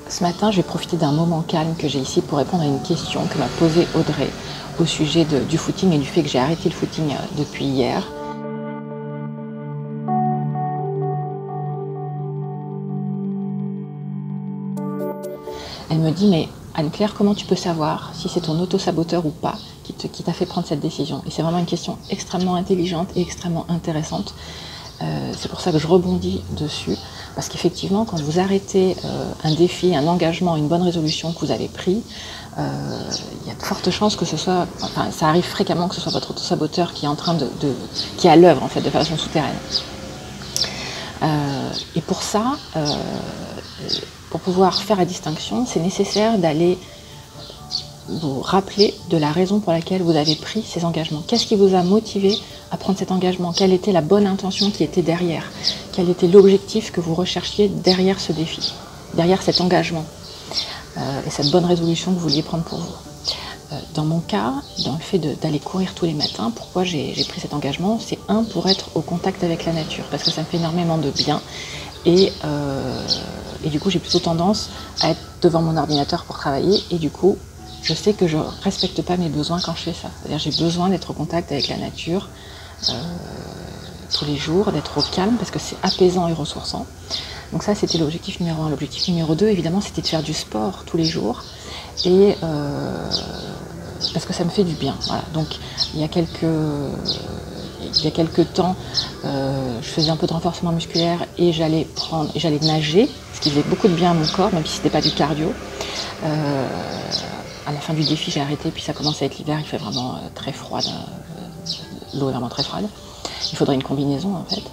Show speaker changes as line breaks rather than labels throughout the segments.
Ce matin, je vais profiter d'un moment calme que j'ai ici pour répondre à une question que m'a posée Audrey au sujet du footing et du fait que j'ai arrêté le footing depuis hier. Elle me dit, mais Anne-Claire, comment tu peux savoir si c'est ton auto-saboteur ou pas qui t'a fait prendre cette décision? Et c'est vraiment une question extrêmement intelligente et extrêmement intéressante. C'est pour ça que je rebondis dessus, parce qu'effectivement, quand vous arrêtez un défi, un engagement, une bonne résolution que vous avez pris, il y a de fortes chances que ce soit, enfin, ça arrive fréquemment que ce soit votre auto-saboteur qui est en train qui est à l'œuvre en fait, de façon souterraine. Et pour ça, pour pouvoir faire la distinction, c'est nécessaire d'aller vous rappeler de la raison pour laquelle vous avez pris ces engagements. Qu'est-ce qui vous a motivé à prendre cet engagement? Quelle était la bonne intention qui était derrière? Quel était l'objectif que vous recherchiez derrière ce défi, derrière cet engagement et cette bonne résolution que vous vouliez prendre pour vous? Dans mon cas, dans le fait d'aller courir tous les matins, pourquoi j'ai pris cet engagement? C'est pour être au contact avec la nature, parce que ça me fait énormément de bien. Et du coup, j'ai plutôt tendance à être devant mon ordinateur pour travailler, et du coup, je sais que je ne respecte pas mes besoins quand je fais ça. C'est-à-dire j'ai besoin d'être au contact avec la nature tous les jours, d'être au calme, parce que c'est apaisant et ressourçant. Donc ça, c'était l'objectif numéro 1. L'objectif numéro 2, évidemment, c'était de faire du sport tous les jours, et parce que ça me fait du bien. Voilà. Donc il y a quelques temps, je faisais un peu de renforcement musculaire et j'allais nager, ce qui faisait beaucoup de bien à mon corps, même si c'était pas du cardio. À la fin du défi, j'ai arrêté, puis ça commence à être l'hiver, il fait vraiment très froid, l'eau est vraiment très froide. Il faudrait une combinaison en fait.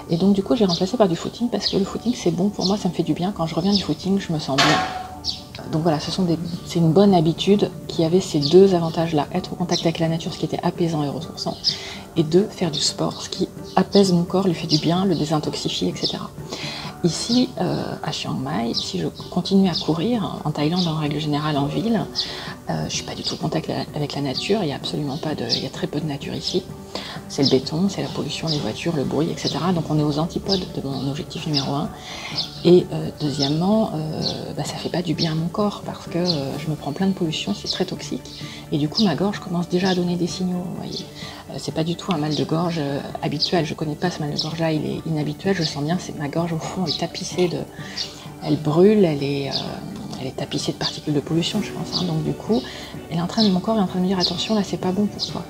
Et donc du coup, j'ai remplacé par du footing parce que le footing c'est bon pour moi, ça me fait du bien. Quand je reviens du footing, je me sens bien. Donc voilà, c'est une bonne habitude qui avait ces deux avantages-là. Être au contact avec la nature, ce qui était apaisant et ressourçant. Et deux, faire du sport, ce qui apaise mon corps, lui fait du bien, le désintoxifie, etc. Ici, à Chiang Mai, si je continue à courir, en Thaïlande en règle générale en ville, je ne suis pas du tout en contact avec la nature, il y a très peu de nature ici. C'est le béton, c'est la pollution, les voitures, le bruit, etc. Donc on est aux antipodes de mon objectif numéro 1. Et deuxièmement, ça ne fait pas du bien à mon corps parce que je me prends plein de pollution, c'est très toxique. Et du coup, ma gorge commence déjà à donner des signaux, vous voyez. C'est pas du tout un mal de gorge habituel, je connais pas ce mal de gorge là, il est inhabituel, je sens bien, c'est ma gorge au fond, elle est tapissée elle brûle, elle est tapissée de particules de pollution, je pense, hein. Donc du coup, mon corps est en train de me dire attention, là c'est pas bon pour toi.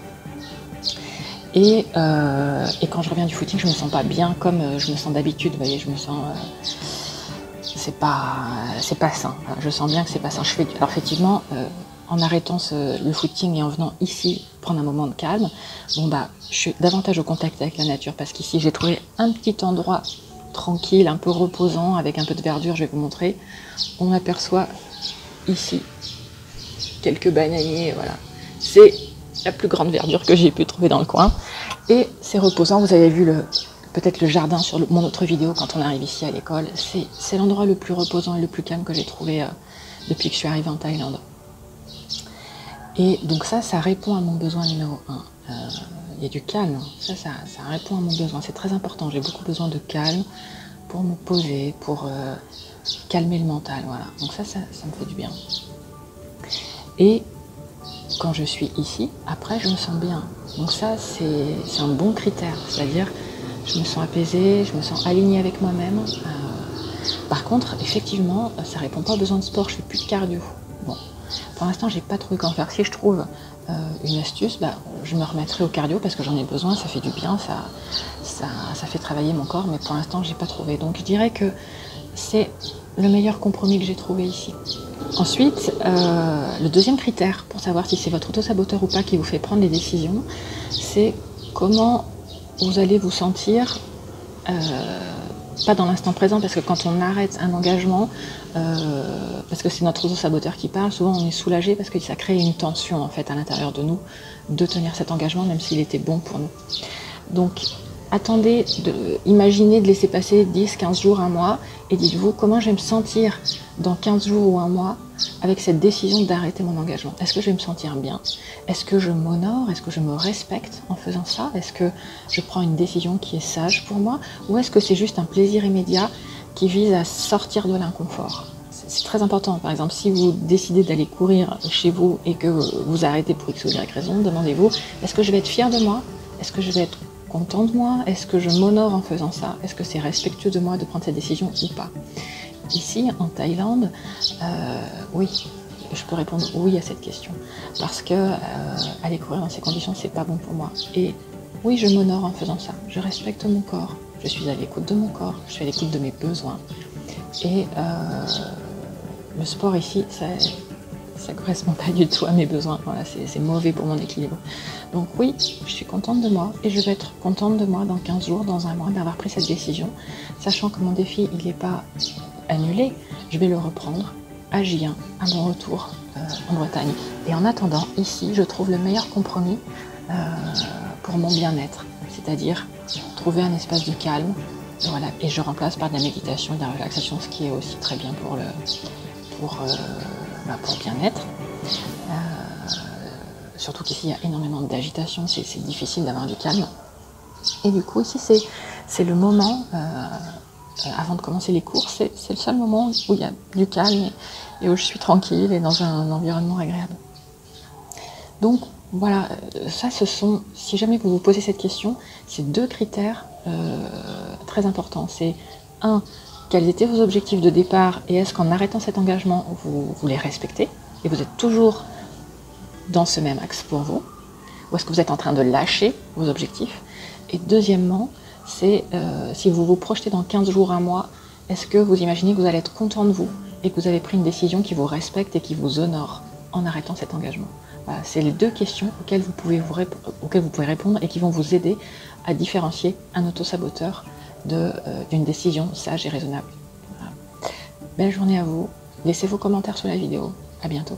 Et quand je reviens du footing, je me sens pas bien comme je me sens d'habitude, vous voyez, je me sens c'est pas sain, je sens bien que c'est pas sain. Alors effectivement, en arrêtant le footing et en venant ici prendre un moment de calme, je suis davantage au contact avec la nature parce qu'ici j'ai trouvé un petit endroit tranquille, un peu reposant, avec un peu de verdure, je vais vous montrer. On aperçoit ici quelques bananiers, voilà. C'est la plus grande verdure que j'ai pu trouver dans le coin. Et c'est reposant, vous avez vu peut-être le jardin sur mon autre vidéo quand on arrive ici à l'école. C'est l'endroit le plus reposant et le plus calme que j'ai trouvé depuis que je suis arrivée en Thaïlande. Et donc ça répond à mon besoin numéro 1. Il y a du calme, ça répond à mon besoin, c'est très important. J'ai beaucoup besoin de calme pour me poser, pour calmer le mental, voilà. Donc ça me fait du bien. Et quand je suis ici, après je me sens bien. Donc ça c'est un bon critère, c'est-à-dire je me sens apaisée, je me sens alignée avec moi-même. Par contre, effectivement, ça répond pas aux besoins de sport, je fais plus de cardio. Bon. Pour l'instant, j'ai pas trouvé qu'en faire. Si je trouve une astuce, je me remettrai au cardio parce que j'en ai besoin, ça fait du bien, ça fait travailler mon corps, mais pour l'instant, j'ai pas trouvé. Donc je dirais que c'est le meilleur compromis que j'ai trouvé ici. Ensuite, le deuxième critère pour savoir si c'est votre auto-saboteur ou pas qui vous fait prendre les décisions, c'est comment vous allez vous sentir pas dans l'instant présent, parce que quand on arrête un engagement, parce que c'est notre auto-saboteur qui parle, souvent on est soulagé parce que ça crée une tension en fait à l'intérieur de nous de tenir cet engagement même s'il était bon pour nous. Donc attendez, imaginez de laisser passer 10, 15 jours, un mois et dites-vous comment je vais me sentir dans 15 jours ou un mois avec cette décision d'arrêter mon engagement. Est-ce que je vais me sentir bien? Est-ce que je m'honore? Est-ce que je me respecte en faisant ça? Est-ce que je prends une décision qui est sage pour moi? Ou est-ce que c'est juste un plaisir immédiat qui vise à sortir de l'inconfort? c'est très important. Par exemple, si vous décidez d'aller courir chez vous et que vous arrêtez pour X ou Y raison, demandez-vous, est-ce que je vais être fière de moi? Est-ce que je vais être content de moi? Est-ce que je m'honore en faisant ça? Est-ce que c'est respectueux de moi de prendre cette décision ou pas? Ici, en Thaïlande, oui, je peux répondre oui à cette question. Parce que aller courir dans ces conditions, c'est pas bon pour moi. Et oui, je m'honore en faisant ça. Je respecte mon corps. Je suis à l'écoute de mon corps. Je suis à l'écoute de mes besoins. Et le sport ici, ça ne correspond pas du tout à mes besoins. Voilà, c'est mauvais pour mon équilibre. Donc oui, je suis contente de moi et je vais être contente de moi dans 15 jours, dans un mois, d'avoir pris cette décision, sachant que mon défi, il n'est pas annulé. Je vais le reprendre à Gien, à mon retour en Bretagne. Et en attendant, ici, je trouve le meilleur compromis pour mon bien-être, c'est-à-dire trouver un espace de calme. Voilà, et je remplace par de la méditation et de la relaxation, ce qui est aussi très bien pour le bien-être. Surtout qu'ici il y a énormément d'agitation, c'est difficile d'avoir du calme. Et du coup ici c'est le moment, avant de commencer les cours, c'est le seul moment où il y a du calme et où je suis tranquille et dans un environnement agréable. Donc voilà, ça ce sont, si jamais vous vous posez cette question, c'est deux critères très importants. C'est un, quels étaient vos objectifs de départ et est-ce qu'en arrêtant cet engagement, vous les respectez et vous êtes toujours dans ce même axe pour vous, ou est-ce que vous êtes en train de lâcher vos objectifs? Et deuxièmement, c'est si vous vous projetez dans 15 jours, un mois, est-ce que vous imaginez que vous allez être content de vous et que vous avez pris une décision qui vous respecte et qui vous honore en arrêtant cet engagement? Voilà, c'est les deux questions auxquelles vous pouvez répondre et qui vont vous aider à différencier un autosaboteur d'une décision sage et raisonnable. Voilà. Belle journée à vous, laissez vos commentaires sous la vidéo, à bientôt.